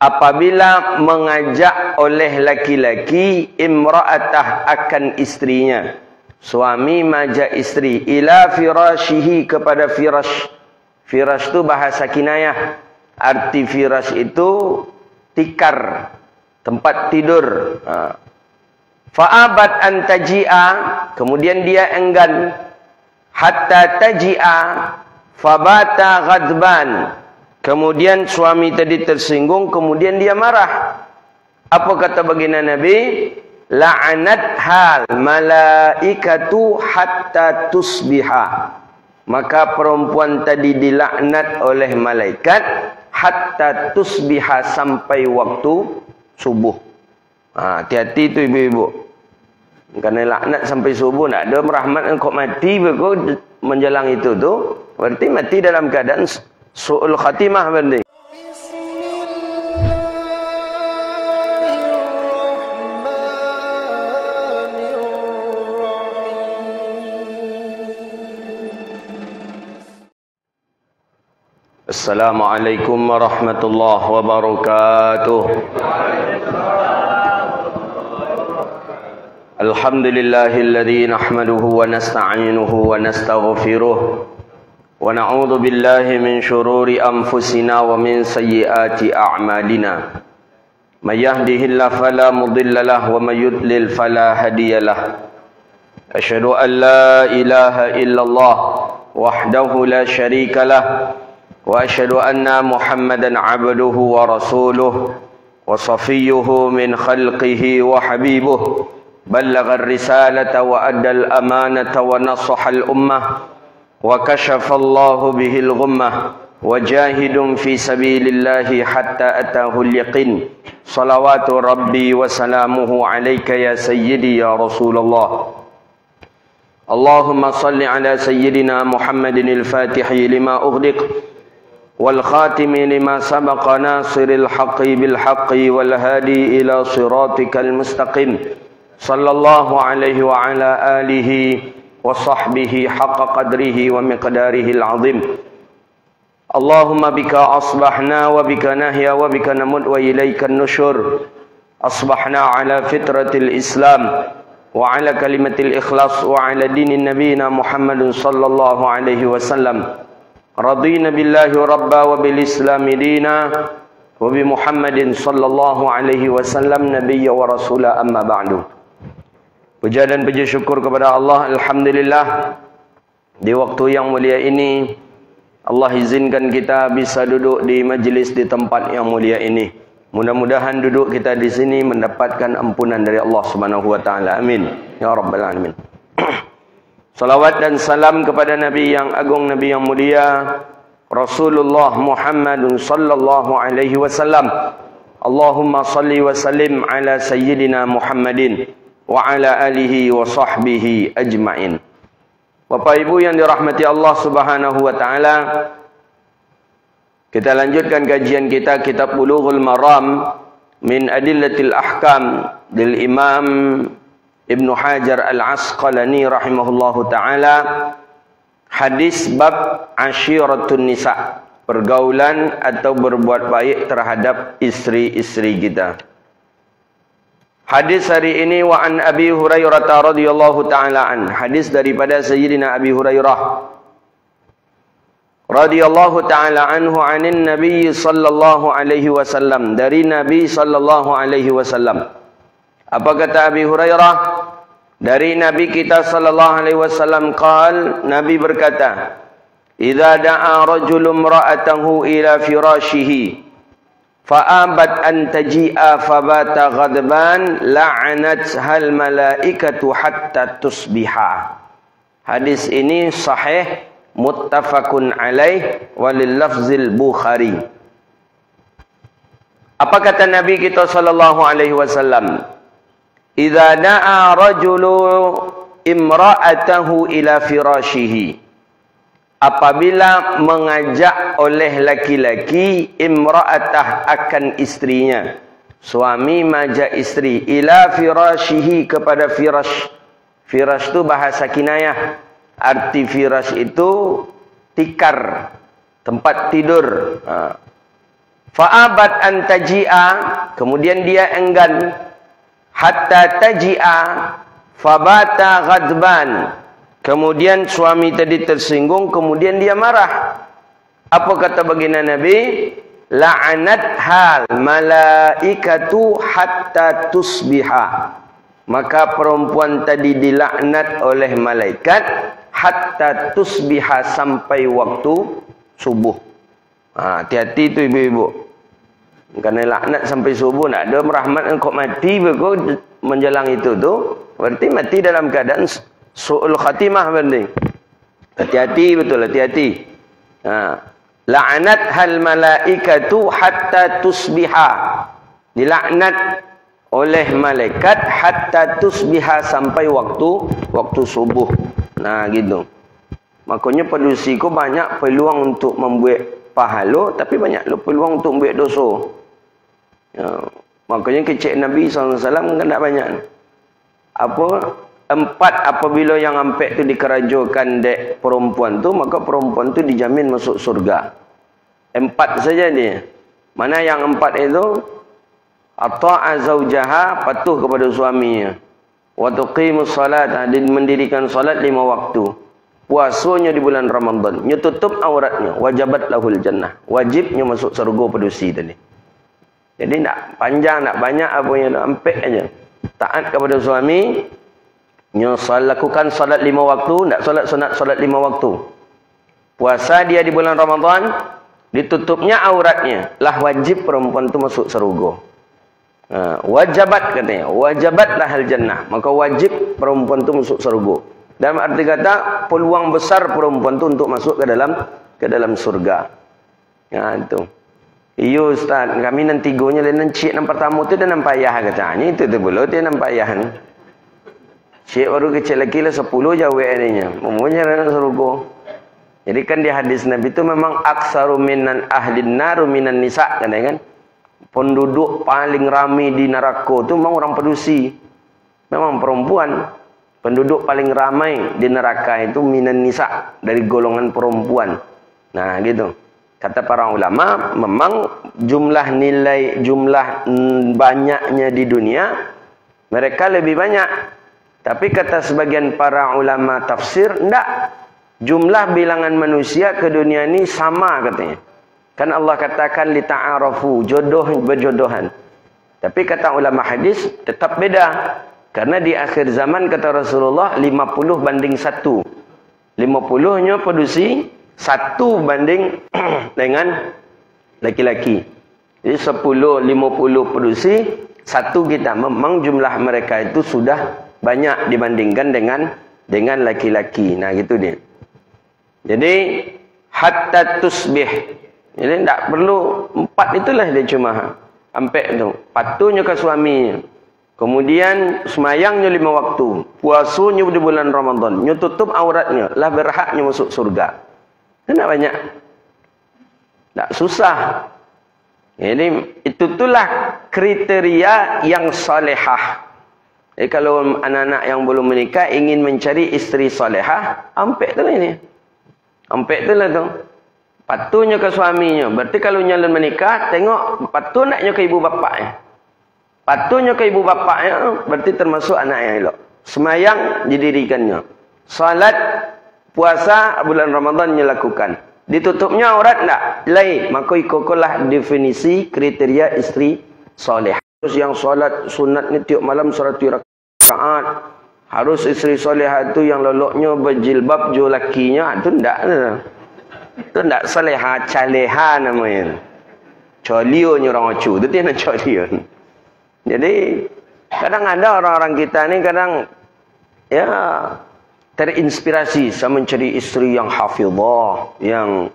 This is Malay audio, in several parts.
apabila mengajak oleh laki-laki imra'atah akan istrinya. Suami majak istri ila firashihi kepada firash. Firash itu bahasa kinayah. Arti firash itu tikar, tempat tidur. Fa'abat an taji'a, kemudian dia enggan. Hatta taji'a fabata ghadban. Kemudian suami tadi tersinggung, kemudian dia marah. Apa kata baginda Nabi? La'anat hal malaikatu hatta tusbiha. Maka perempuan tadi dilaknat oleh malaikat hatta tusbiha, sampai waktu subuh. Hati-hati tu ibu-ibu. Kerana laknat sampai subuh, nak ada rahmat kau mati berkau menjelang itu tu, berarti mati dalam keadaan su'ul khatimah berarti. Assalamualaikum warahmatullahi wabarakatuh. Alhamdulillahilladzi nahmaduhu wa nasta'inuhu wa nastaghfiruh wa na'udzu billahi min syururi anfusina wa min sayyiati a'malina. May yahdihillahu fala mudilla lahu wa may yudlil fala hadiyalah. Asyhadu an la ilaha illallah wahdahu la syarika lah. Wa asyhadu anna Muhammadan abduhu wa rasuluh wa safiyyuhu min khalqihi wa habibuh. Ballagha ar-risalata wa adda al-amanata wa nasaha al-ummah wa kashafa Allahu bihi al-ghummah wa jahidun fi sabilillahi hatta atahu al-yaqin. Salawatu rabbi wa salamuhu alayka ya sayyidi ya Rasulullah. Allahumma salli ala sayyidina Muhammadin al-fatihi lima ughliq والخاتم لما سبق ناصر الحق بالحق والهادي إلى صراطك المستقيم صلى الله عليه وعلى آله وصحبه حق قدره ومقداره العظيم. اللهم بك أصبحنا وبك نحيا وبك نموت وإليك النشور. أصبحنا على فطرة الإسلام وعلى كلمة الإخلاص وعلى دين نبينا محمد صلى الله عليه وسلم. Radina billahi rabba wa bil islami dina wa bi Muhammadin sallallahu alaihi wasallam nabiyya wa rasula, amma ba'du. Puja dan puji syukur kepada Allah, alhamdulillah, di waktu yang mulia ini Allah izinkan kita bisa duduk di majlis di tempat yang mulia ini. Mudah-mudahan duduk kita di sini mendapatkan ampunan dari Allah Subhanahu wa taala. Amin ya rabbal alamin. Salawat dan salam kepada Nabi yang agung, Nabi yang mulia, Rasulullah Muhammadun sallallahu alaihi wasallam. Allahumma salli wa sallim ala sayyidina Muhammadin wa ala alihi wa sahbihi ajma'in. Bapak Ibu yang dirahmati Allah Subhanahu wa taala, kita lanjutkan kajian kita kitab Bulughul Maram min Adillatil Ahkam del Imam Ibnu Hajar Al-Asqalani rahimahullahu ta'ala. Hadis bab asyiratun nisa, pergaulan atau berbuat baik terhadap istri-istri kita. Hadis hari ini wa an Abi Hurairah radhiyallahu ta'ala an. Hadis daripada Sayyidina Abi Hurairah radhiyallahu ta'ala anhu anin Nabi sallallahu alaihi wasallam, dari Nabi sallallahu alaihi wasallam. Apa kata Abi Hurairah? Dari Nabi kita sallallahu alaihi wasallam qal, Nabi berkata, "Idza da'a rajulun imra'atahu ila firashihi fa'abat an taji'a fabata ghadban la'anat hal malaikatu hatta tusbiha." Hadis ini sahih muttafaqun alaih walil lafzil Bukhari. Apa kata Nabi kita sallallahu alaihi wasallam? Idza da'a rajulu imra'atahu ila firashihi, apabila mengajak oleh laki-laki imra'atah akan istrinya. Suami majak istri ila firashihi kepada firash. Firash itu bahasa kinayah. Arti firash itu tikar, tempat tidur. Fa'abat an taji'a, kemudian dia enggan. Hatta taji'a fabata ghadban, kemudian suami tadi tersinggung, kemudian dia marah. Apa kata baginda Nabi? La'anat hal malaikatu hatta tusbiha, maka perempuan tadi dilaknat oleh malaikat hatta tusbiha, sampai waktu subuh. Hati-hati tu ibu-ibu. Kerana laknat sampai subuh, nak ada rahmat engkau mati begitu menjelang itu tu, berarti mati dalam keadaan su'ul khatimah berarti. Hati-hati betul, hati-hati. La'anat hal malaikatu hatta tusbiha, dilaknat oleh malaikat hatta tusbiha, sampai waktu subuh. Nah gitu. Makanya pendusi ku banyak peluang untuk membuat pahala, tapi banyak peluang untuk membuat dosa. Ya, makanya kecil Nabi SAW kan tak banyak. Empat apabila yang ampek tu dikerajakan dek perempuan tu, maka perempuan tu dijamin masuk surga. Empat saja dia. Mana yang empat itu? Ata'a zawjaha, patuh kepada suaminya. Wa tuqimus salat, mendirikan salat 5 waktu. Puasanya di bulan Ramadan, tutup auratnya, wajabat lahul jannah, wajibnya masuk surga pendusi tadi. Jadi nak panjang, nak banyak, apa yang nak ampek aja. Taat kepada suami, lakukan salat 5 waktu, tak salat sunat, salat 5 waktu. Puasa dia di bulan Ramadan, ditutupnya auratnya, lah wajib perempuan tu masuk surga. Wajabat katanya, wajabat lahul jannah, maka wajib perempuan tu masuk surga. Dalam arti kata, peluang besar perempuan tu untuk masuk ke dalam surga. Ya itu. Iyo Ustaz, kami nanti gonya lain cik nampak tamu tu dah nampak ayah katanya. Itu tu belum dia nampak ayah. Cik baru kecil lagi lah 10 jauh adanya. Mempunyai dalam surga. Jadi kan di hadis Nabi tu memang aksaru minan ahlin naru minan nisa kan, kan? Penduduk paling ramai di neraka tu memang orang pendusi. Memang perempuan. Penduduk paling ramai di neraka itu minan nisa, dari golongan perempuan. Nah gitu. Kata para ulama, memang jumlah banyaknya di dunia, mereka lebih banyak. Tapi kata sebagian para ulama tafsir, enggak. Jumlah bilangan manusia ke dunia ini sama katanya. Kan Allah katakan lita'arafu, berjodohan. Tapi kata ulama hadis, tetap beda. Karena di akhir zaman kata Rasulullah 50:1. 50-nya pendusi, 1 banding dengan laki-laki. Jadi 10-50 pendusi, 1 kita. Memang jumlah mereka itu sudah banyak dibandingkan dengan laki-laki. Nah gitu dia. Jadi hatta tusbih. Jadi tak perlu 4 itulah dia cuma. Ampek tu. Patuhnya ke suaminya. Kemudian semayangnya 5 waktu. Puasanya di bulan Ramadan. Tutup auratnya. Lah berhaknya masuk surga. Itu tak banyak. Tak susah. Jadi itulah kriteria yang salihah. Jadi kalau anak-anak yang belum menikah ingin mencari isteri salihah, ampek tu lah ini. Ampek tu lah tu. Patuhnya ke suaminya. Berarti kalau nyalon menikah, tengok patuh naknya ke ibu bapaknya. Patuhnya ke ibu bapaknya, berarti termasuk anak yang elok. Semayang didirikannya. Salat, puasa bulan Ramadan lakukan. Ditutupnya aurat tak? Lain. Maka ikutlah definisi kriteria isteri soleh. Harus yang salat sunat ni tiap malam 100 rakaat. Harus isteri solehah itu yang leloknya berjilbab jo lakinya. Itu tak. Itu tak solehah, caleha namanya. Colio ni orang acu. Itu dia nak colio. Jadi kadang ada orang-orang kita ni kadang ya terinspirasi sama mencari isteri yang hafizah, yang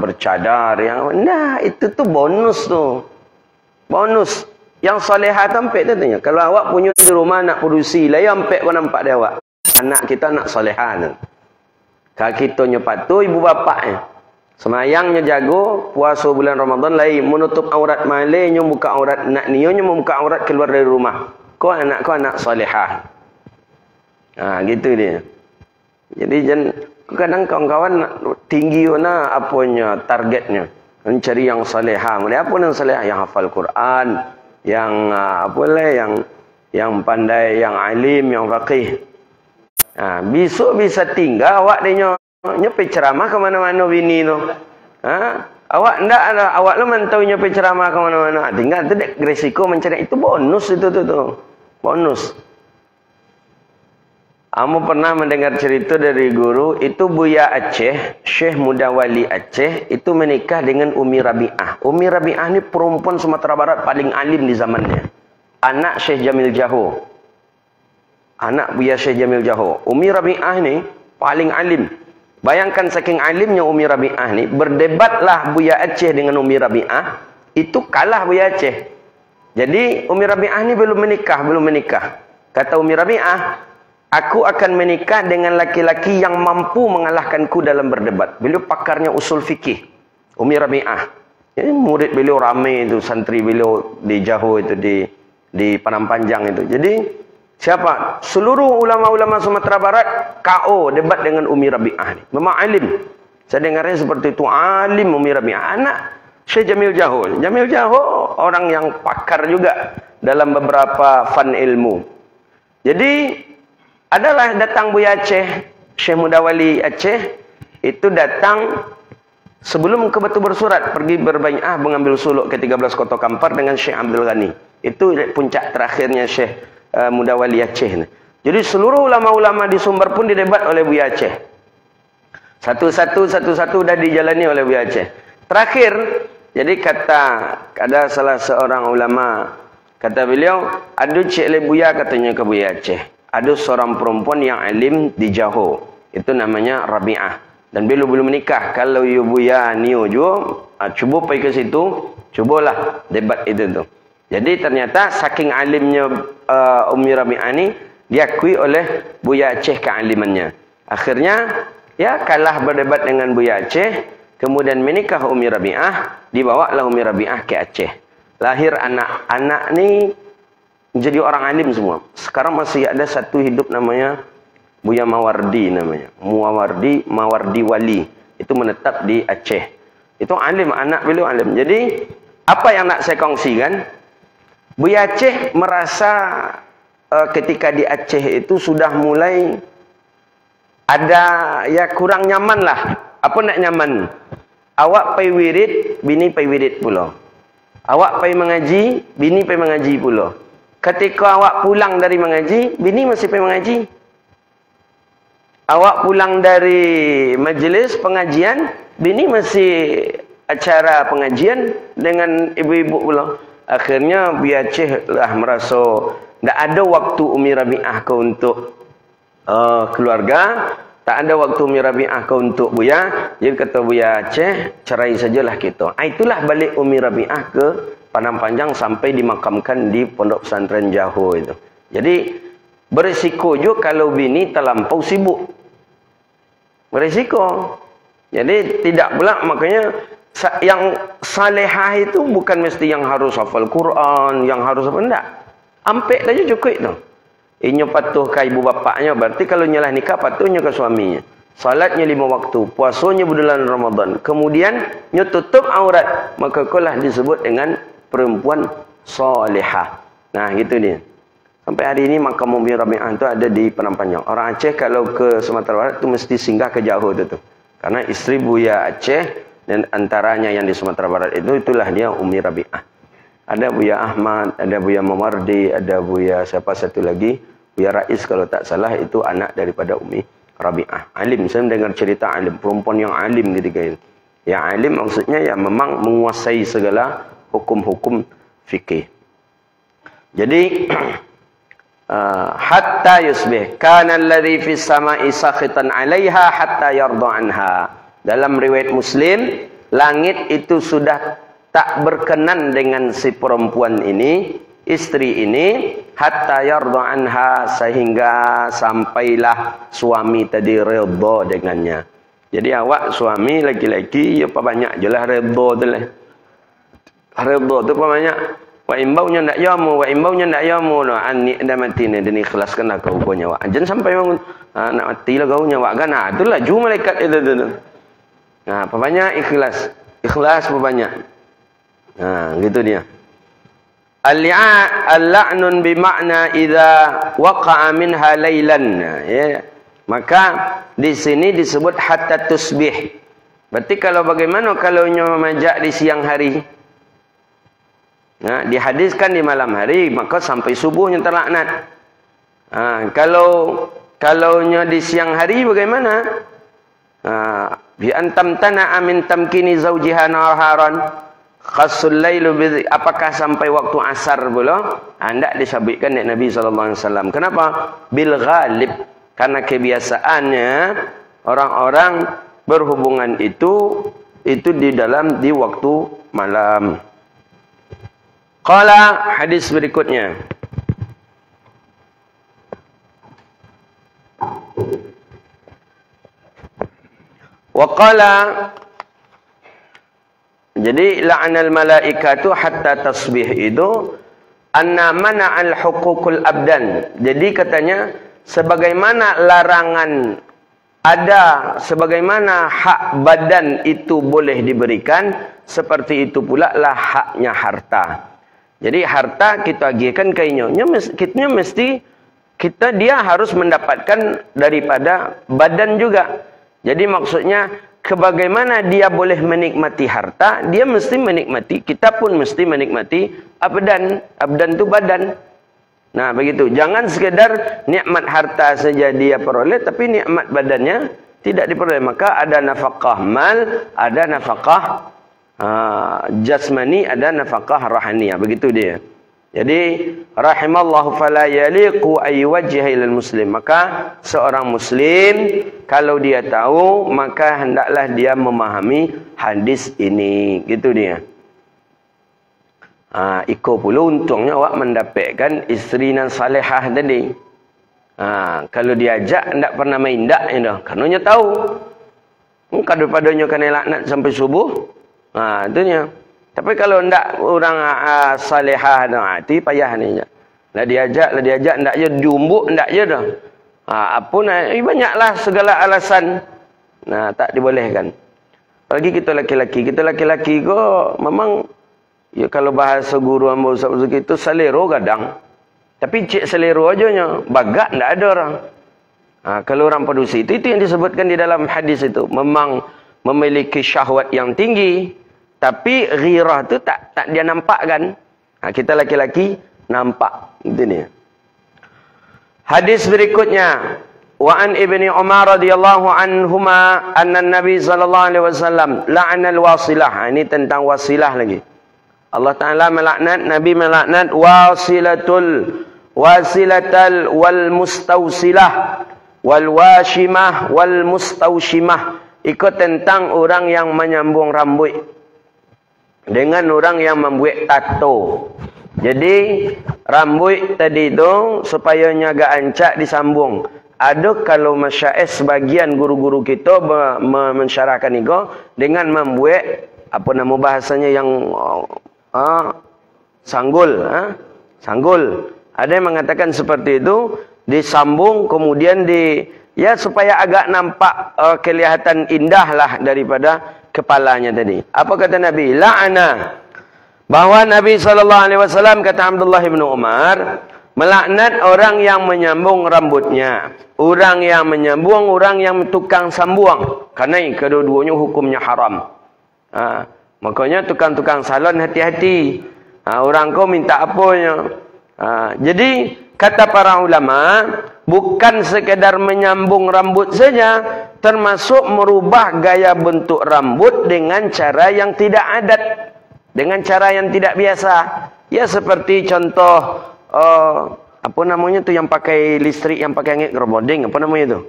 bercadar, nah itu tu bonus tu. Bonus. Yang solehah tampek tu tanya. Kalau awak punya di rumah nak produksi, lah yang ampek kau nampak dia awak. Anak kita nak solehah tu. Kalau kita patuh ibu bapaknya. Semayangnya jago, puasa bulan Ramadan lain, menutup aurat malainya, buka aurat nak nionya, membuka aurat keluar dari rumah. Kau anak solehah. Gitu dia. Jadi kadang kawan-kawan tinggi apanya targetnya. Mencari yang salihah. Mulai apa yang salihah? Yang hafal Quran, yang yang pandai, yang alim, yang faqih. Besok bisa tinggal awak dia nyepi ceramah ke mana-mana bini tu. Awak ndak ada, awak lu mantau nyepi ceramah ke mana-mana. Tinggal tu dek resiko mencari, itu bonus itu tu. Bonus. Kamu pernah mendengar cerita dari guru, itu Buya Aceh, Syekh Mudawali Aceh, itu menikah dengan Umi Rabi'ah. Umi Rabi'ah ni perempuan Sumatera Barat paling alim di zamannya. Anak Syekh Jamil Jaho. Anak Buya Syekh Jamil Jaho. Umi Rabi'ah ni paling alim. Bayangkan saking alimnya Umi Rabi'ah ni, berdebatlah Buya Aceh dengan Umi Rabi'ah, itu kalah Buya Aceh. Jadi Umi Rabi'ah ni belum menikah. Kata Umi Rabi'ah, aku akan menikah dengan laki-laki yang mampu mengalahkanku dalam berdebat. Beliau pakarnya usul fikih. Umi Rabi'ah. Jadi murid beliau ramai itu, santri beliau di Jaho itu, di Padang Panjang itu. Jadi siapa? Seluruh ulama-ulama Sumatera Barat KO debat dengan Umi Rabi'ah ni. Memang alim. Saya dengarnya seperti itu, alim Umi Rabi'ah. Anak Syekh Jamil Jaho. Jamil Jaho orang yang pakar juga dalam beberapa fan ilmu. Jadi adalah datang Buya Aceh, Syekh Mudawali Aceh, itu datang sebelum ke Batu Bersurat, pergi berbai'ah mengambil suluk ke 13 Kota Kampar dengan Syekh Abdul Ghani. Itu puncak terakhirnya Syekh Mudawali Aceh. Jadi seluruh ulama-ulama di Sumber pun didebat oleh Buya Aceh. Satu-satu dah dijalani oleh Buya Aceh. Terakhir, jadi ada salah seorang ulama, kata beliau, ada Cik Le Buya katanya ke Buya Aceh. Ada seorang perempuan yang alim di Jaho. Itu namanya Rabi'ah. Dan beliau belum menikah. Kalau you Buya Nio juga, cuba pergi ke situ, cubalah debat itu tu. Jadi ternyata saking alimnya Umi Rabi'ah ni, diakui oleh Buya Aceh kealimannya. Akhirnya, ya kalah berdebat dengan Buya Aceh. Kemudian menikah Umi Rabi'ah, dibawalah Umi Rabi'ah ke Aceh. Lahir anak-anak ni jadi orang alim semua. Sekarang masih ada satu hidup namanya Buya Mawardi namanya. Mawardi Wali. Itu menetap di Aceh. Itu alim, anak beliau alim. Jadi, apa yang nak saya kongsikan? Buya Aceh merasa ketika di Aceh itu sudah mulai ada ya kurang nyaman lah. Apa nak nyaman? Awak pai wirid, bini pai wirid pula. Awak pai mengaji, bini pai mengaji pula. Ketika awak pulang dari mengaji, bini masih pai mengaji. Awak pulang dari majlis pengajian, bini masih acara pengajian dengan ibu-ibu pula. Akhirnya Buya Aceh lah merasa tak ada waktu Umi Rabi'ah ke untuk keluarga. Tak ada waktu Umi Rabi'ah ke untuk Buya. Jadi kata Buya Aceh, cerai sajalah kita. Itulah balik Umi Rabi'ah ke Padang Panjang sampai dimakamkan di Pondok Pesantren Jaho itu. Jadi berisiko juga kalau bini terlampau sibuk. Berisiko. Jadi tidak pula, makanya yang salihah itu bukan mesti yang harus hafal Quran, yang harus apa, enggak. Ampek saja cukup tu. Inyo patuh ke ibu bapaknya, berarti kalau nyalah nikah patuhnya ke suaminya. Salatnya 5 waktu, puasanya bulan Ramadan. Kemudian nyo tutup aurat, maka kaulah disebut dengan perempuan salihah. Nah, gitu dia. Sampai hari ini makam Umi Rabi'ah itu ada di Padang Panjang. Orang Aceh kalau ke Sumatera Barat itu mesti singgah ke Jaho tu. Karena istri Buya Aceh dan antaranya yang di Sumatera Barat itulah dia Umi Rabi'ah. Ada Buya Ahmad, ada Buya Mawardi, ada Buya siapa satu lagi, Buya Rais kalau tak salah, itu anak daripada Umi Rabi'ah. Alim, saya mendengar cerita alim, perempuan yang alim ketika itu. Yang alim maksudnya yang memang menguasai segala hukum-hukum fikih. Jadi hatta yusbih kana alladhi fis sama'i sakhitan 'alaiha hatta yarda anha. Dalam riwayat Muslim, langit itu sudah tak berkenan dengan si perempuan ini, istri ini, hatta yarda anha, sehingga sampailah suami tadi redha dengannya. Jadi awak suami laki-laki ya apa banyak jelah redha tu lah. Redha tu apa banyak. Wa imbaunya ndak yamu, wa imbaunya ndak yamu no ani dah mati ni dan ikhlaskan kau nyawa. Jangan sampai bangun nak matilah kau nyawa kan. Itulah ju malaikat itu. Nah, apa banyak ikhlas. Ikhlas berbanyak. Gitu dia. Al-la'nun bimakna idza waqa'a minha lailan. Ya. Maka di sini disebut hatta tusbih. Berarti kalau bagaimana kalau memajak di siang hari? Dihadiskan di malam hari, maka sampai subuhnya terlaknat. Kalau di siang hari bagaimana? Bi antam tana amin tamkini zaujiha naharan khasul lailu bi, apakah sampai waktu asar pula? Hendak disabitkan oleh Nabi sallallahu alaihi wasallam. Kenapa? Bil ghalib, karena kebiasaannya orang-orang berhubungan itu di waktu malam. Qala, hadis berikutnya. Waqala, jadi la'anal malaikatu hatta tasbih itu anna mana'al huququl abdan. Jadi katanya sebagaimana larangan ada, sebagaimana hak badan itu boleh diberikan, seperti itu pula lah haknya harta. Jadi harta kita agihkan kainnya mesti dia harus mendapatkan daripada badan juga. Jadi maksudnya sebagaimana dia boleh menikmati harta, dia mesti menikmati, kita pun mesti menikmati abdan. Abdan itu badan. Nah, begitu. Jangan sekedar nikmat harta saja dia peroleh, tapi nikmat badannya tidak diperoleh. Maka ada nafkah mal, ada nafkah jasmani, ada nafkah rohani. Begitu dia. Jadi rahimallahu fala yaliqu ay wajhil muslim. Maka seorang muslim kalau dia tahu, maka hendaklah dia memahami hadis ini. Gitu dia. Iko pula untungnya awak mendapatkan isteri nan salihah tadi. Kalau diajak hendak pernah main dak dah. Karenanya tahu. Daripadanya kena laknat sampai subuh. Itunya. Tapi kalau hendak orang salihah dan hati, payah ni. Lah diajak hendak je diumbuk, hendak je dah. Banyaklah segala alasan. Tak dibolehkan. Apalagi kita laki-laki ko memang ya, kalau bahasa guru hamba Ustaz Zuki itu selero kadang. Tapi cik selero aja nya, bagak ndak ada orang. Kalau orang padusi itu yang disebutkan di dalam hadis itu, memang memiliki syahwat yang tinggi. Tapi ghirah tu tak dia nampakkan. Kita laki-laki nampak. Itu ni. Hadis berikutnya, wa an Ibni Umar radhiyallahu anhuma anna Nabi sallallahu alaihi wasallam la'ana al-wasilah. Ini tentang wasilah lagi. Allah Taala melaknat, Nabi melaknat wasilatal wal mustausilah wal washimah wal mustaushimah. Ikut tentang orang yang menyambung rambut dengan orang yang membuat tato. Jadi rambut tadi itu supaya nyaga ancak disambung. Ada kalau masyaikh sebagian guru-guru kita mensyarahkan itu dengan membuat apa nama bahasanya yang sanggul. Sanggul. Ada yang mengatakan seperti itu, disambung kemudian supaya agak nampak kelihatan indah lah daripada kepalanya tadi. Apa kata Nabi? La'ana. Bahwa Nabi SAW kata Abdullah bin Umar, melaknat orang yang menyambung rambutnya. Orang yang menyambung, orang yang tukang sambuang. Karena kedua-duanya hukumnya haram. Makanya tukang-tukang salon hati-hati. Orang kau minta apanya. Jadi kata para ulama, bukan sekedar menyambung rambut saja, termasuk merubah gaya bentuk rambut dengan cara yang tidak adat, dengan cara yang tidak biasa. Ya seperti contoh apa namanya tu yang pakai listrik, yang pakai angin gerboding, apa namanya tu?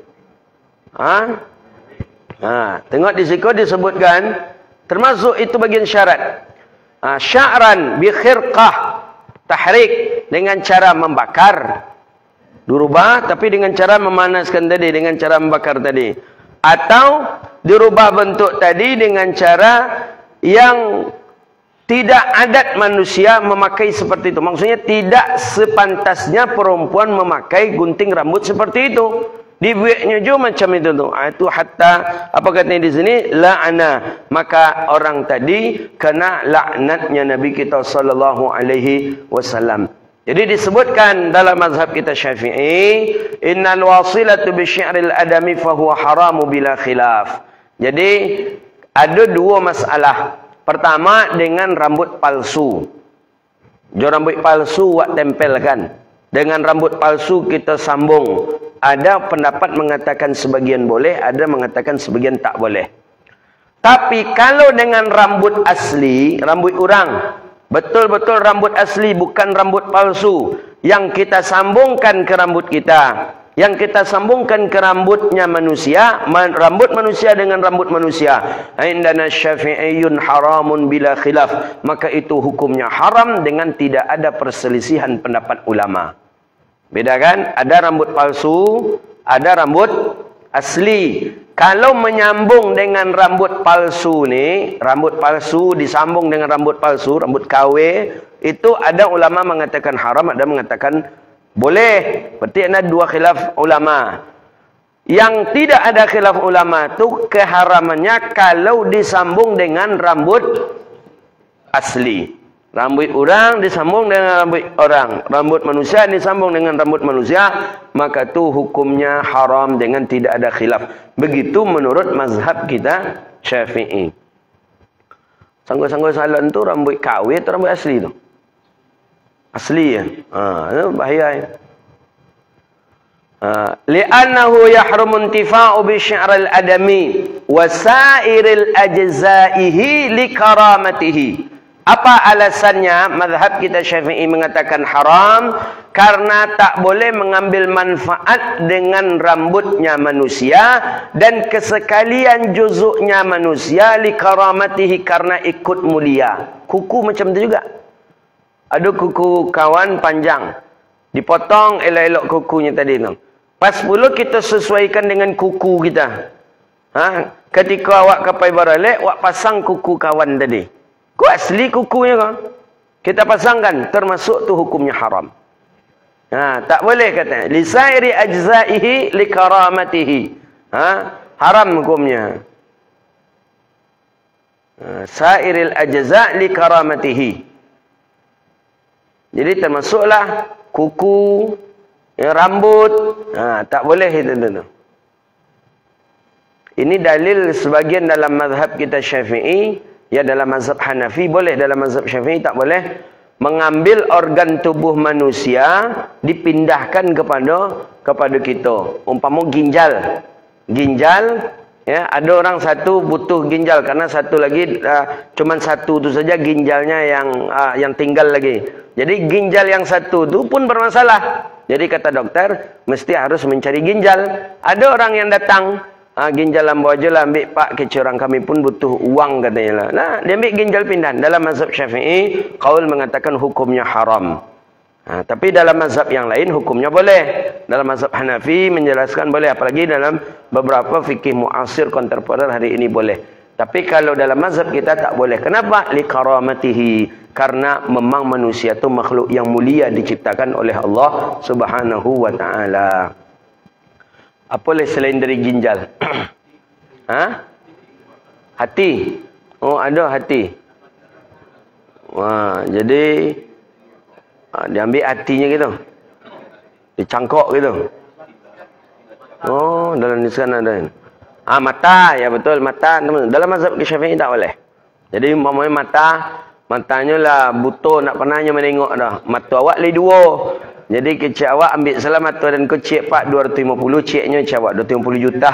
Tengok di situ disebutkan, termasuk itu bagian syarat. Sya'ran bi khirqah, tahrik, dengan cara membakar. Dirubah tapi dengan cara memanaskan tadi, dengan cara membakar tadi. Atau dirubah bentuk tadi dengan cara yang tidak adat manusia memakai seperti itu. Maksudnya tidak sepantasnya perempuan memakai gunting rambut seperti itu. Dibuatnya juga macam itu tu. Itu hatta apa katanya di sini la'ana, maka orang tadi kena laknatnya Nabi kita sallallahu alaihi wasallam. Jadi disebutkan dalam mazhab kita Syafi'i, innal wasilatu bi syi'ril adami fa huwa haramu bila khilaf. Jadi ada dua masalah. Pertama dengan rambut palsu. Jo rambut palsu wak tempelkan. Dengan rambut palsu kita sambung. Ada pendapat mengatakan sebagian boleh, ada mengatakan sebagian tak boleh. Tapi kalau dengan rambut asli, rambut orang, betul-betul rambut asli, bukan rambut palsu, yang kita sambungkan ke rambut kita, yang kita sambungkan ke rambutnya manusia, rambut manusia dengan rambut manusia, indana syafi'iyun haramun bila khilaf, maka itu hukumnya haram dengan tidak ada perselisihan pendapat ulama. Beda kan? Ada rambut palsu, ada rambut asli. Kalau menyambung dengan rambut palsu ni, rambut palsu disambung dengan rambut palsu, rambut KW, itu ada ulama mengatakan haram, ada mengatakan boleh. Berarti ada dua khilaf ulama. Yang tidak ada khilaf ulama tu keharamannya kalau disambung dengan rambut asli. Rambut orang disambung dengan rambut orang, rambut manusia disambung dengan rambut manusia, maka tu hukumnya haram dengan tidak ada khilaf. Begitu menurut mazhab kita Syafi'i. Sanggup-sanggup salon tu rambut KW atau rambut asli tu? Asli ya. Itu bahaya ya. Li'annahu yahrumu intifa'u bi syi'ril adami wa sa'iril ajza'ihi li karamatihi. Apa alasannya mazhab kita Syafi'i mengatakan haram? Karena tak boleh mengambil manfaat dengan rambutnya manusia dan kesekalian juzuknya manusia li karamatihi, karena ikut mulia. Kuku macam tu juga. Ada kuku kawan panjang, dipotong elok-elok kukunya tadi tu. Pas pula kita sesuaikan dengan kuku kita. Ketika awak kapai baralek, awak pasang kuku kawan tadi. Ku asli kukunya kan? Kita pasangkan, termasuk tu hukumnya haram. Tak boleh katanya. Lisairi ajza'ihi li karamatihi. Haram hukumnya. Sairil ajza' li karamatihi. Jadi termasuklah kuku, rambut, tak boleh itu. Ini dalil sebagian dalam mazhab kita Syafi'i. Ya, dalam mazhab Hanafi boleh, dalam mazhab Syafi'i tak boleh. Mengambil organ tubuh manusia dipindahkan kepada kita. Umpama ginjal. Ginjal, ya, ada orang satu butuh ginjal karena satu lagi cuman satu tu saja ginjalnya yang tinggal lagi. Jadi ginjal yang satu tu pun bermasalah. Jadi kata dokter mesti harus mencari ginjal. Ada orang yang datang, ginjal lambu aja lah ambil pak, kecurang kami pun butuh uang katanya lah. Nah, dia ambil ginjal pindah. Dalam mazhab Syafi'i, qaul mengatakan hukumnya haram. Tapi dalam mazhab yang lain hukumnya boleh. Dalam mazhab Hanafi menjelaskan boleh, apalagi dalam beberapa fikih muasir kontemporer hari ini boleh. Tapi kalau dalam mazhab kita tak boleh. Kenapa? Li karamatihi. Karena memang manusia itu makhluk yang mulia diciptakan oleh Allah Subhanahu wa taala. Apa boleh selain dari ginjal? Hati. Oh, ada hati. Wah, jadi diambil hatinya gitu. Dicangkok gitu. Oh, dalam di sana ada. Mata, ya betul, mata. Dalam mazhab Syafi'i tak boleh. Jadi umpamanya matanya lah buta, nak pernahnya menengok dah. Mata awak le dua. Jadi kecik awak ambil salah mata dan kecik pak 250, ciknya cik awak 250 juta.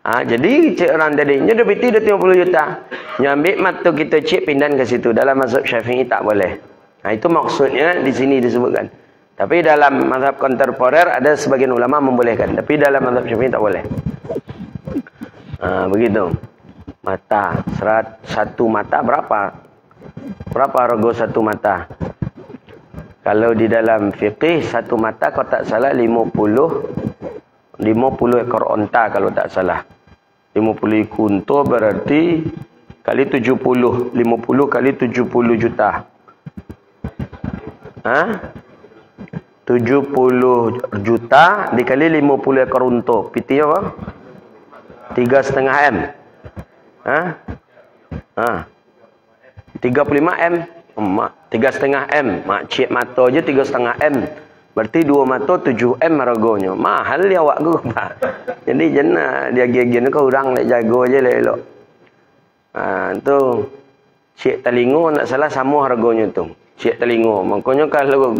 Jadi cik orang tadi, nya dah beti 250 juta. Nya ambil mata kita cik pindah ke situ. Dalam mazhab Syafi'i tak boleh. Itu maksudnya di sini disebutkan. Tapi dalam mazhab kontemporer ada sebagian ulama membolehkan. Tapi dalam mazhab Syafi'i tak boleh. Begitu. Mata, satu mata berapa? Berapa harga satu mata? Kalau di dalam fiqih satu mata kalau tak salah 50 ekor onta kalau tak salah. 50 ekor unta berarti kali 70, 50 kali 70 juta. 70 70 juta dikali 50 ekor unta. Piti apa? 3,5 M. Ha? Ha. 35 M. 3,5 M. Makcik mata je 3,5 M. Berarti 2 mata 7 M harganya. Mahal dia awak ku. Jadi jenah dia gigi ni kau orang nak jaga je elok. Tu cik telingo nak salah sama harganya tu. Cik telingo. Makanya kalau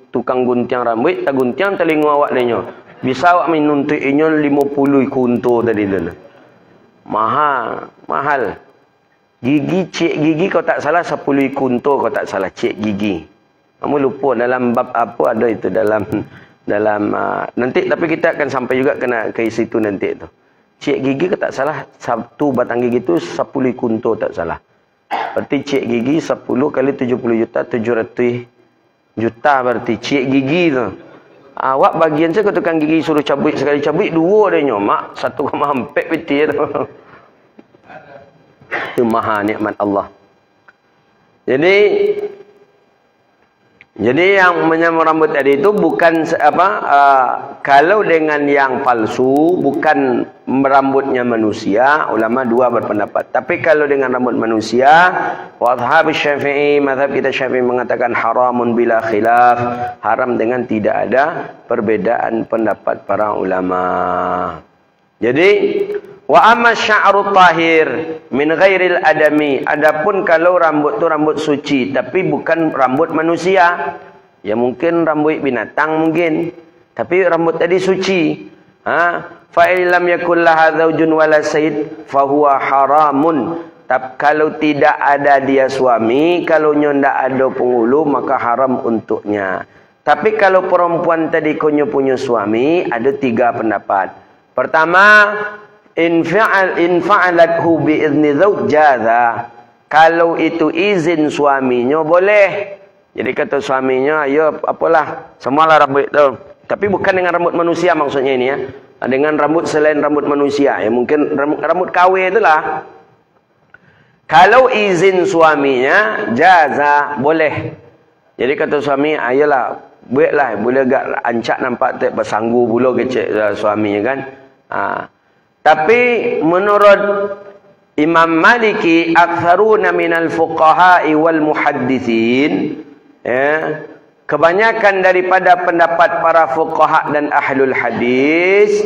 tukang guntiang rambut, tak guntiang telingo awak dia. Bisa awak minuntukinya 50 kunto tadi tu. Mahal. Gigi, cik gigi kau tak salah 10 kunto kau tak salah cik gigi. Kamu lupa dalam bab apa ada itu dalam nanti, tapi kita akan sampai juga kena ke situ nanti tu. Cik gigi kau tak salah satu batang gigi tu 10 kunto tak salah. Berarti cik gigi 10 kali 70 juta 700 juta berarti cik gigi tu. Awak bagian saya ke tukang gigi suruh cabut sekali cabut dua dia nyomak 1,4 peti tu. Itu maha nikmat Allah. Jadi yang menyamar rambut tadi itu bukan kalau dengan yang palsu bukan rambutnya manusia, ulama dua berpendapat. Tapi kalau dengan rambut manusia, mazhab Syafi'i, mazhab kita Syafi'i mengatakan haramun bila khilaf, haram dengan tidak ada perbedaan pendapat para ulama. Jadi wa amma sya'ru tahir min ghairil adami. Adapun kalau rambut tu rambut suci tapi bukan rambut manusia. Ya mungkin rambut binatang mungkin. Tapi rambut tadi suci. Fa illam yakul laha zaujun wala sayyid fa huwa haramun. Kalau tidak ada dia suami, kalau ndak ada penghulu maka haram untuknya. Tapi kalau perempuan tadi punya suami, ada 3 pendapat. Pertama, in fa'alathu bi izni zawj jaza. Kalau itu izin suaminya boleh. Jadi kata suaminya, ayo apalah, semalah rambut tu. Tapi bukan dengan rambut manusia maksudnya ini ya. Dengan rambut selain rambut manusia. Ya mungkin rambut KW itulah. Kalau izin suaminya jaza boleh. Jadi kata suami, ayolah, buatlah, boleh agak ancak nampak tak bersanggu pula kecil suaminya kan. Tapi menurut Imam Maliki, aktsaruna minal fuqaha'i wal muhadditsin, ya, kebanyakan daripada pendapat para fuqaha dan ahlul hadis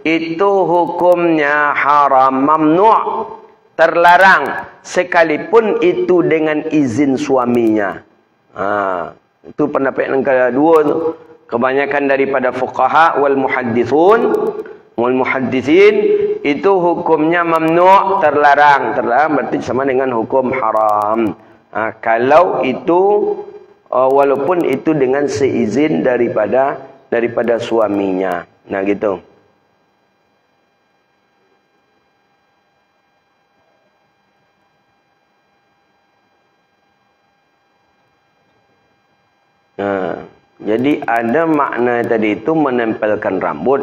itu hukumnya haram, mamnu', terlarang, sekalipun itu dengan izin suaminya. Itu pendapat yang kedua tu. Kebanyakan daripada fuqaha wal muhadditsin itu hukumnya mamnu', terlarang. Terlarang berarti sama dengan hukum haram. Kalau itu walaupun itu dengan seizin daripada suaminya. Nah gitu. Jadi ada makna tadi itu menempelkan rambut.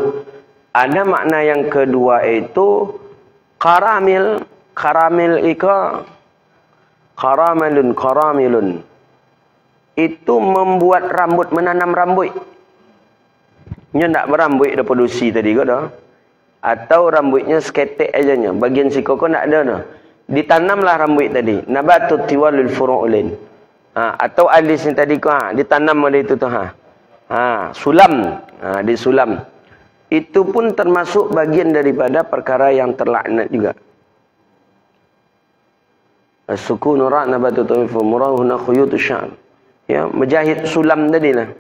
Ada makna yang kedua itu karamil. Karamil ika karamilun. Itu membuat rambut, menanam rambut. Nya tak berambut dah produksi tadi ke dah. Atau rambutnya seketek ajanya. Bagian siku kau tak ada dah. Ditanamlah rambut tadi. Nabatut tiwalul furu'ulin. Atau alis yang tadi kau ditanam oleh itu tu sulam. Disulam. Itu pun termasuk bagian daripada perkara yang terlaknat juga. As-sukunu ra' nabatu tawif murahuna khuyutus sya'ar. Ya, menjahit sulam tadilah.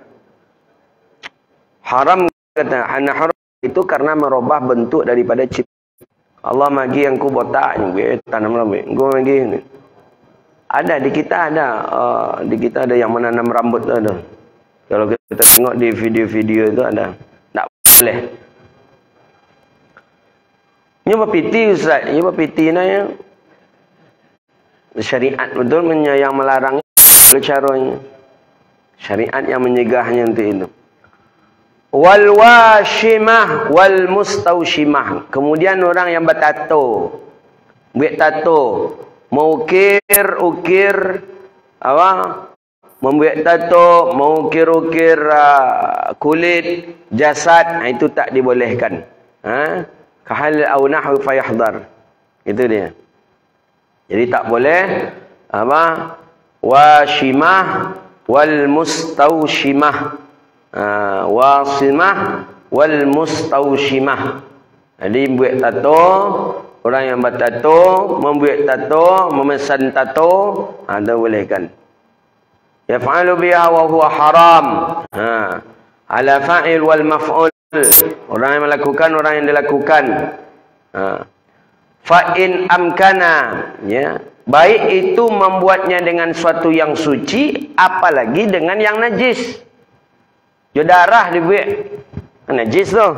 Haram kata haram itu karena merubah bentuk daripada cipta. Allah magi yang ku botak ni tanam rambut. Gua magi ni. Ada di kita ada yang menanam rambut tu ada. Kalau kita tengok di video-video itu ada. Tak boleh. Ini apa piti Ustaz? Ini apa piti nanya? Syariat betul yang melarang caranya. Syariat yang menyegahnya untuk itu. Wal washimah wal mustaushimah. Kemudian orang yang bertato. Buat tato. Mengukir apa? membuat tato, mengukir-ukir kulit, jasad, itu tak dibolehkan. Kahal au nahwu fayahdar. Itu dia. Jadi tak boleh apa? Washimah wal mustaushimah. Wasimah wal mustaushimah. Jadi buat tato, orang yang bertato, membuat tato, memesan tato, ada bolehkan. Yaf'alu biha wa huwa haram. Ala fa'il wal maf'ul. Orang yang melakukan, orang yang dilakukan. Fa'in amkana, ya. Baik itu membuatnya dengan suatu yang suci, apalagi dengan yang najis. Darah dibuat najis tu.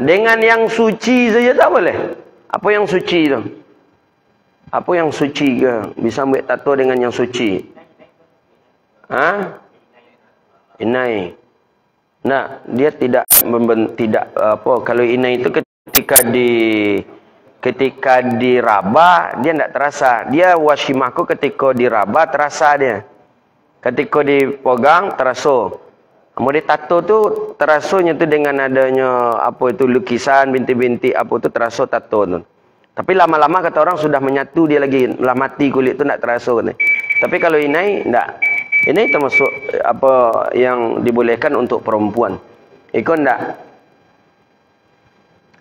Dengan yang suci saja tak boleh. Apa yang suci tu? Apa yang suci ke? Bisa buat tato dengan yang suci? Inai. Nah, dia tidak apa, kalau inai itu ketika diraba dia tidak terasa. Dia washimahku ketika diraba terasa dia. Ketika dipegang terasa. Kemudian tato tu terasanya tu dengan adanya apa itu lukisan bintik-bintik apa tu terasa tato tu. Tapi lama-lama kata orang sudah menyatu dia lagi, lah mati kulit tu tak terasa ni. Tapi kalau inai tak. Ini termasuk apa yang dibolehkan untuk perempuan. Ikon tak?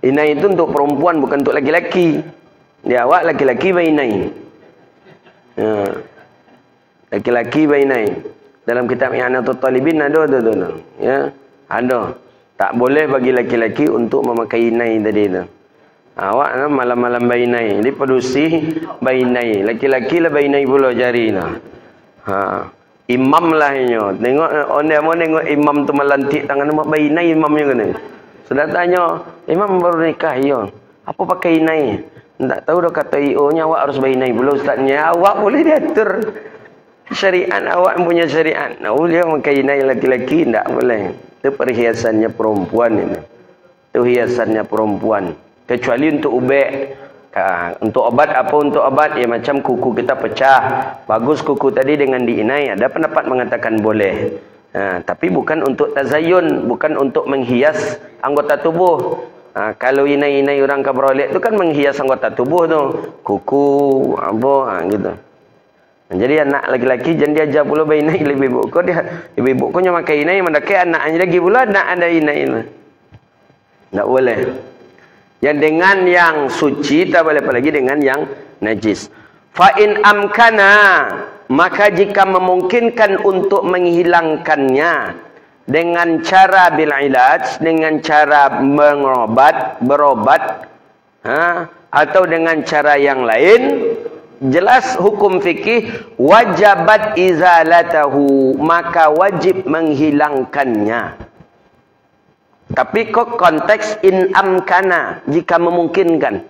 Inai itu untuk perempuan, bukan untuk laki-laki. Dia awak laki-laki bainai. Laki-laki bainai. Dalam kitab I'anatul Talibin ada tu. Ya, ada. Tak boleh bagi laki-laki untuk memakai inai tadi tu. Awak malam-malam bainai. Jadi pedusi bainai. Laki-laki lah bainai pula jari lah. Imam lah inyo. Tengok orang mau tengok imam tu melantik tangan mak bainai imamnya kena. Sudah tanya, imam baru nikah ya. Apa pakai inai? Tak tahu dah kata IO-nya awak harus bainai pula ustaznya. Awak boleh diatur. Syariat awak punya syariat. Boleh pakai inai laki-laki tak boleh. Itu perhiasannya perempuan ini. Itu hiasannya perempuan. Kecuali untuk ubek. Untuk obat apa untuk obat? Ya macam kuku kita pecah. Bagus kuku tadi dengan diinai. Ada pendapat mengatakan boleh. Tapi bukan untuk tazayun. Bukan untuk menghias anggota tubuh. Kalau inai-inai orang kabrolek tu kan menghias anggota tubuh tu. Kuku, apa, gitu. Jadi anak laki-laki jangan diajar pula bainai lebih ibu kau dia. Ibu ibu kau yang makai inai mendakai anaknya lagi pula nak ada inai ini. Tak boleh. Yang dengan yang suci tak boleh, apalagi dengan yang najis. Fa in amkana, maka jika memungkinkan untuk menghilangkannya dengan cara bil ilaj, dengan cara berobat, atau dengan cara yang lain, jelas hukum fikih wajabat izalatahu, maka wajib menghilangkannya. Tapi kok konteks in amkana, jika memungkinkan.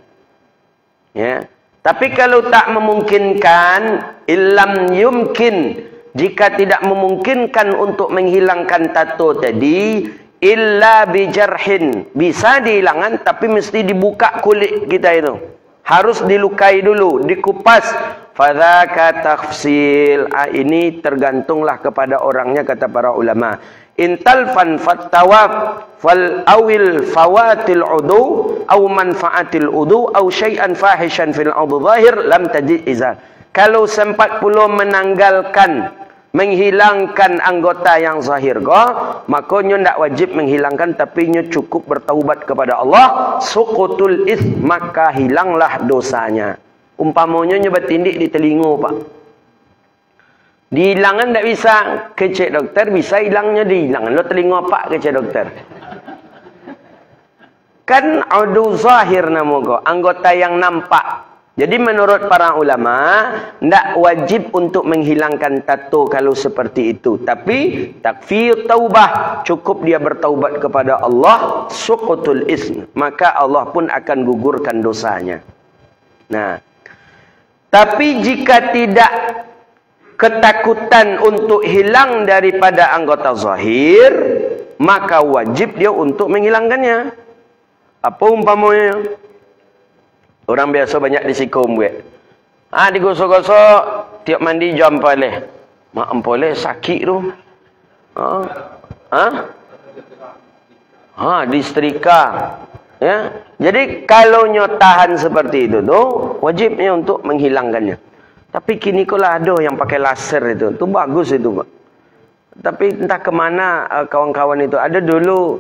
Ya. Tapi kalau tak memungkinkan, illam yumkin, jika tidak memungkinkan untuk menghilangkan tato tadi, illa bijarhin, bisa dihilangkan tapi mesti dibuka kulit kita itu. Harus dilukai dulu, dikupas. Fadzaka tafsil. Ini tergantunglah kepada orangnya, kata para ulama. Intalfan fattawaf fal awil fawatil udu aw manfaatil udu aw syai'an fahishan fil udu zahir lam tajid izar. Kalau sempat pula menanggalkan, menghilangkan anggota yang zahir maka nyo ndak wajib menghilangkan, tapi nyo cukup bertaubat kepada Allah, suqutul its, maka hilanglah dosanya. Umpamanya nyo bertindik di telinga pak, dihilangkan tak bisa, kecek dokter, bisa hilangnya dihilangkan. Lo telinga pak kecek dokter. Kan udu zahir nama kau, anggota yang nampak. Jadi menurut para ulama, tidak wajib untuk menghilangkan tato kalau seperti itu. Tapi takfir taubah, cukup dia bertaubat kepada Allah, suqutul ism, maka Allah pun akan gugurkan dosanya. Nah, tapi jika tidak ketakutan untuk hilang daripada anggota zahir, maka wajib dia untuk menghilangkannya. Apa umpamanya? Orang biasa banyak disikum buat. Digosok-gosok, tiap mandi jam paleh. Mak empoleh sakit tu. Disetrika. Ya. Jadi kalau nyo tahan seperti itu tu, wajibnya untuk menghilangkannya. Tapi kini kolah ada yang pakai laser itu. Tu bagus itu, Pak. Tapi entah kemana kawan-kawan itu. Ada dulu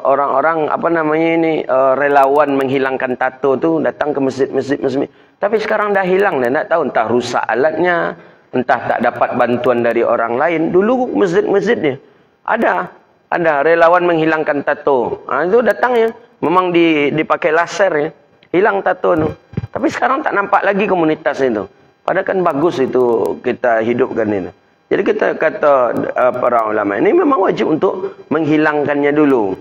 orang-orang relawan menghilangkan tato tu datang ke masjid. Tapi sekarang dah hilang dah, tak tahu entah rusak alatnya, entah tak dapat bantuan dari orang lain. Dulu masjid-masjid ni ada relawan menghilangkan tato. Itu datang ya, memang dipakai laser ya, hilang tato tu. Tapi sekarang tak nampak lagi komunitas itu. Padahal kan bagus itu kita hidupkan itu. Jadi kita kata para ulama ini memang wajib untuk menghilangkannya dulu.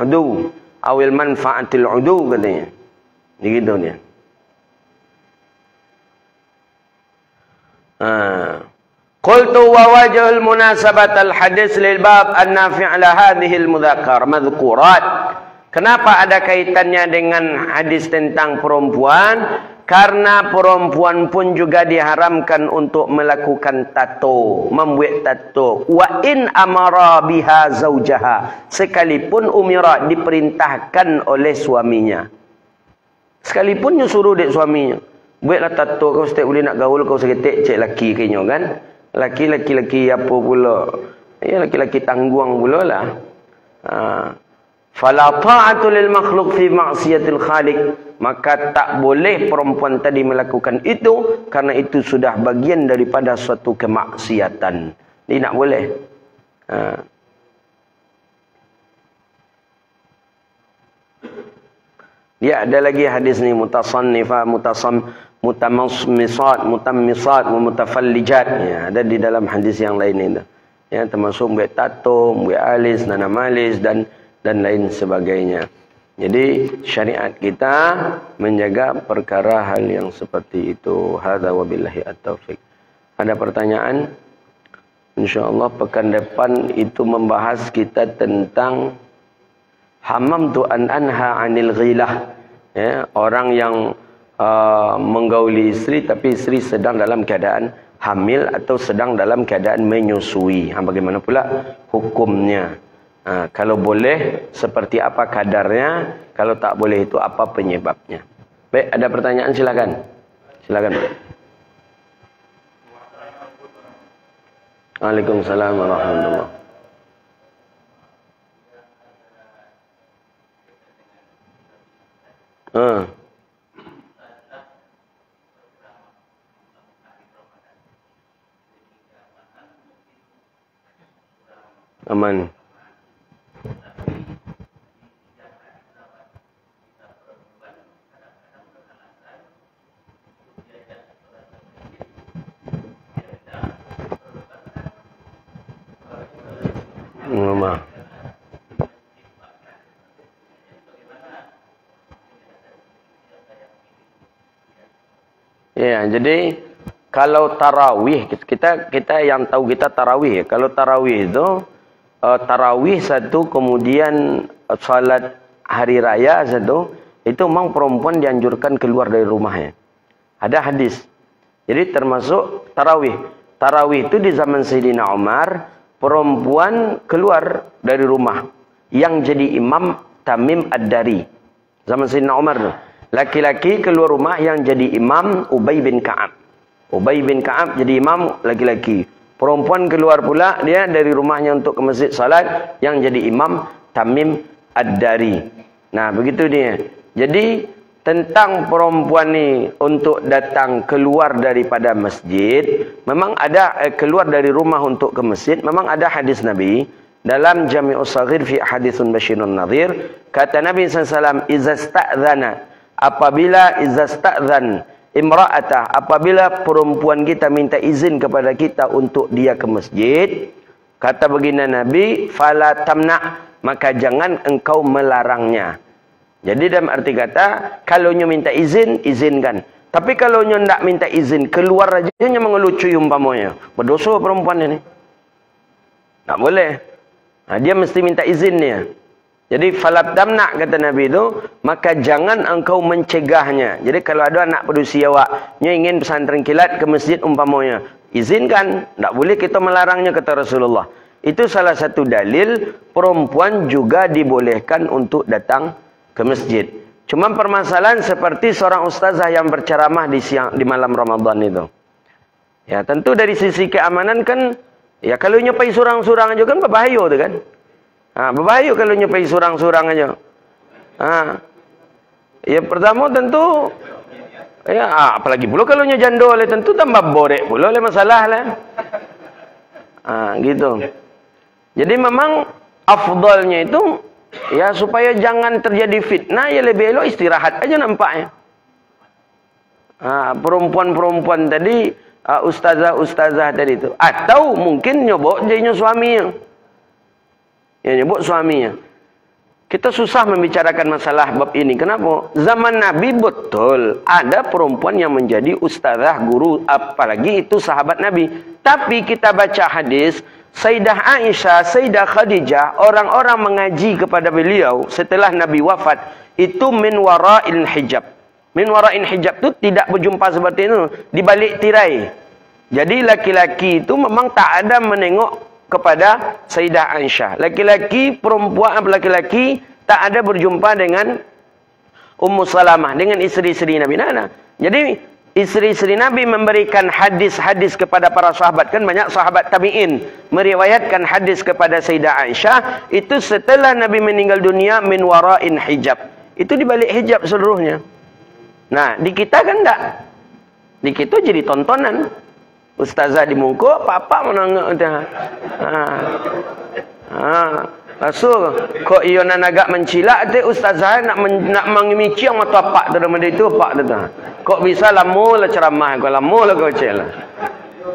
Udu awil manfaatil udu katanya. Begitu dia. Qultu wa wajhul munasabat al-hadis lil bab an-nafi' ala hadhihi al-mudzakkar madhkurat. Kenapa ada kaitannya dengan hadis tentang perempuan? Karena perempuan pun juga diharamkan untuk melakukan tato, membuat tato. Wa in amara biha zaujaha, sekalipun umira diperintahkan oleh suaminya. Sekalipun dia suruh dek suaminya, buatlah tato kau setiap boleh nak gaul kau seketik cek laki kayaknya kan. Laki-laki apa pula? Ya laki-laki tangguang pula lah. Fala ta'atu lil makhluq fi ma'siyatil khaliq. Maka tak boleh perempuan tadi melakukan itu, karena itu sudah bagian daripada suatu kemaksiatan. Ini tak boleh. Ya, ada lagi hadis ni mutasannifah, mutamasmisat, mutammisat, mutafallijat. Ya, ada di dalam hadis yang lain itu. Ya, termasuk buat tato, buat alis, nanam alis dan lain sebagainya. Jadi syariat kita menjaga perkara hal yang seperti itu. Hadza wabillahi at-taufiq. Ada pertanyaan? InsyaAllah pekan depan itu membahas kita tentang hamamtu an anha anil ghilah. Ya, orang yang menggauli istri tapi istri sedang dalam keadaan hamil atau sedang dalam keadaan menyusui. Bagaimana pula hukumnya? Kalau boleh, seperti apa kadarnya? Kalau tak boleh, itu apa penyebabnya? Baik, ada pertanyaan silakan. Silakan. Waalaikumsalam warahmatullahi wabarakatuh. Aman. Rumah. Ya, jadi kalau tarawih kita yang tahu kita tarawih. Kalau tarawih itu tarawih satu, kemudian salat hari raya satu, itu memang perempuan dianjurkan keluar dari rumahnya. Ada hadis. Jadi termasuk tarawih. Tarawih itu di zaman Sayyidina Umar, perempuan keluar dari rumah. Yang jadi imam Tamim Ad-Dari. Zaman Sayyidina Umar tu. Laki-laki keluar rumah, yang jadi imam Ubay bin Ka'ab. Ubay bin Ka'ab jadi imam laki-laki. Perempuan keluar pula dia dari rumahnya untuk ke masjid salat, yang jadi imam Tamim Ad-Dari. Nah, begitu dia. Jadi tentang perempuan ni untuk datang keluar daripada masjid, memang ada keluar dari rumah untuk ke masjid, memang ada hadis Nabi dalam Jami'us Saghir fi Haditsun Basyirun Nadhir. Kata Nabi SAW, apabila izasta'dhan imra'atah, apabila perempuan kita minta izin kepada kita untuk dia ke masjid, kata baginda Nabi, fala tamna', maka jangan engkau melarangnya. Jadi dalam arti kata, kalau nyo minta izin, izinkan. Tapi kalau nyo ndak minta izin, keluar aja nyo mengelucu umpamanya, berdosa perempuan ini. Tak boleh. Nah, dia mesti minta izin dia. Jadi falab tamna kata Nabi itu, maka jangan engkau mencegahnya. Jadi kalau ada anak berusia awaknya ingin pesantren kilat ke masjid umpamanya, izinkan, tak boleh kita melarangnya kata Rasulullah. Itu salah satu dalil perempuan juga dibolehkan untuk datang ke masjid. Cuma permasalahan seperti seorang ustazah yang berceramah di malam Ramadan itu. Ya, tentu dari sisi keamanan kan, ya kalau nyepai surang-surang aja kan berbahaya tu kan. Berbahaya kalau nyepai surang-surang aja. Ya pertama tentu, ya apalagi pula kalau jandol tentu tambah borek pula oleh masalah lah. Gitu. Jadi memang afdalnya itu ya supaya jangan terjadi fitnah, ya lebih elok istirahat aja nampaknya. Perempuan-perempuan tadi, ustazah-ustazah tadi itu, atau mungkin nyobok jadinya suaminya. Ya nyebut suaminya. Kita susah membicarakan masalah bab ini. Kenapa? Zaman Nabi betul ada perempuan yang menjadi ustazah, guru, apalagi itu sahabat Nabi. Tapi kita baca hadis, Sayyidah Aisyah, Sayyidah Khadijah, orang-orang mengaji kepada beliau setelah Nabi wafat, itu min wara'il hijab. Min wara'il hijab itu tidak berjumpa seperti itu, di balik tirai. Jadi laki-laki itu memang tak ada menengok kepada Sayyidah Aisyah. Laki-laki, perempuan, laki-laki tak ada berjumpa dengan Ummu Salamah, dengan isteri-isteri Nabi. Jadi isteri-isteri Nabi memberikan hadis-hadis kepada para sahabat. Kan banyak sahabat tabi'in meriwayatkan hadis kepada Sayyidah Aisyah. Itu setelah Nabi meninggal dunia min wara'in hijab. Itu di balik hijab seluruhnya. Nah, di kita kan tak. Di kita jadi tontonan. Ustazah di mungkuk, papa menangak dah. Rasul, kok iyo nak agak mencilak tu ustazah nak mengimici yang mata pak tu dalam itu pak tu. Kok bisa lama lah ceramah, kok lama lah kau celah.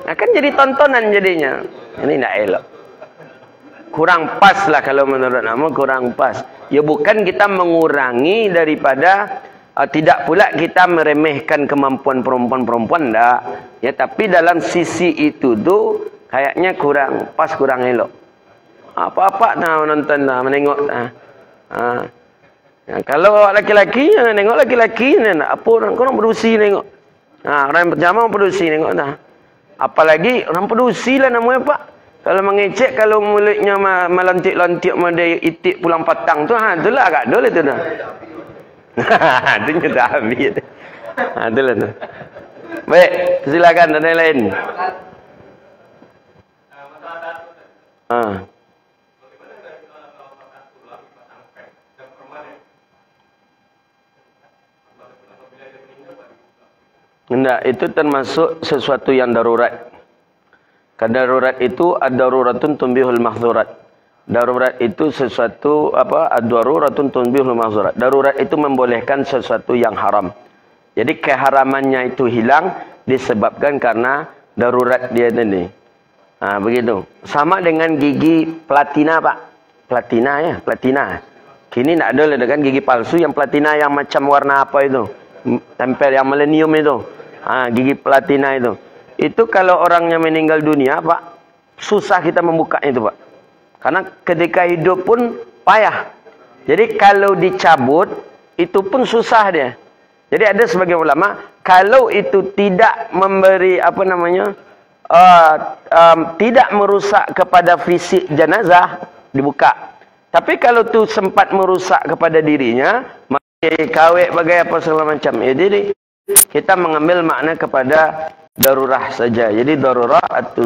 Akan jadi tontonan jadinya. Ini nak elok. Kurang pas lah kalau menurut nama, kurang pas. Ya bukan kita mengurangi daripada tidak pula kita meremehkan kemampuan perempuan-perempuan, tak. Ya, tapi dalam sisi itu tu kayaknya kurang pas, kurang elok. Apa-apa nonton menengok. Ya, kalau laki-laki nengok laki-laki nak apa orang produksi nengok. Orang berjamaah produksi nengok dah. Apalagi orang produksi lah namanya Pak. Kalau mengecek, kalau mulutnya melantik-lantik model itik pulang patang tu, itulah agak dol itu dah. Itu dah habis. Itulah tu. Baik, silakan ada yang lain. Enggak, itu termasuk sesuatu yang darurat. Darurat itu ad-daruratun tumbihul mahzurat. Darurat itu sesuatu ad-daruratun tumbihul mahzurat. Darurat itu membolehkan sesuatu yang haram. Jadi keharamannya itu hilang disebabkan karena darurat dia tadi. Begitu. Sama dengan gigi platina, Pak. Platina ya, platina. Kini tak ada kan gigi palsu yang platina yang macam warna apa itu? Tempel yang milenium itu. Gigi platina itu. Itu kalau orangnya meninggal dunia, Pak, susah kita membukanya itu, Pak. Karena ketika hidup pun payah. Jadi kalau dicabut, itu pun susah dia. Jadi ada sebagian ulama, kalau itu tidak memberi, tidak merusak kepada fisik jenazah, dibuka. Tapi kalau itu sempat merusak kepada dirinya, maka kawek bagai apa segala macam. Ya, jadi kita mengambil makna kepada darurah saja. Jadi darurah atau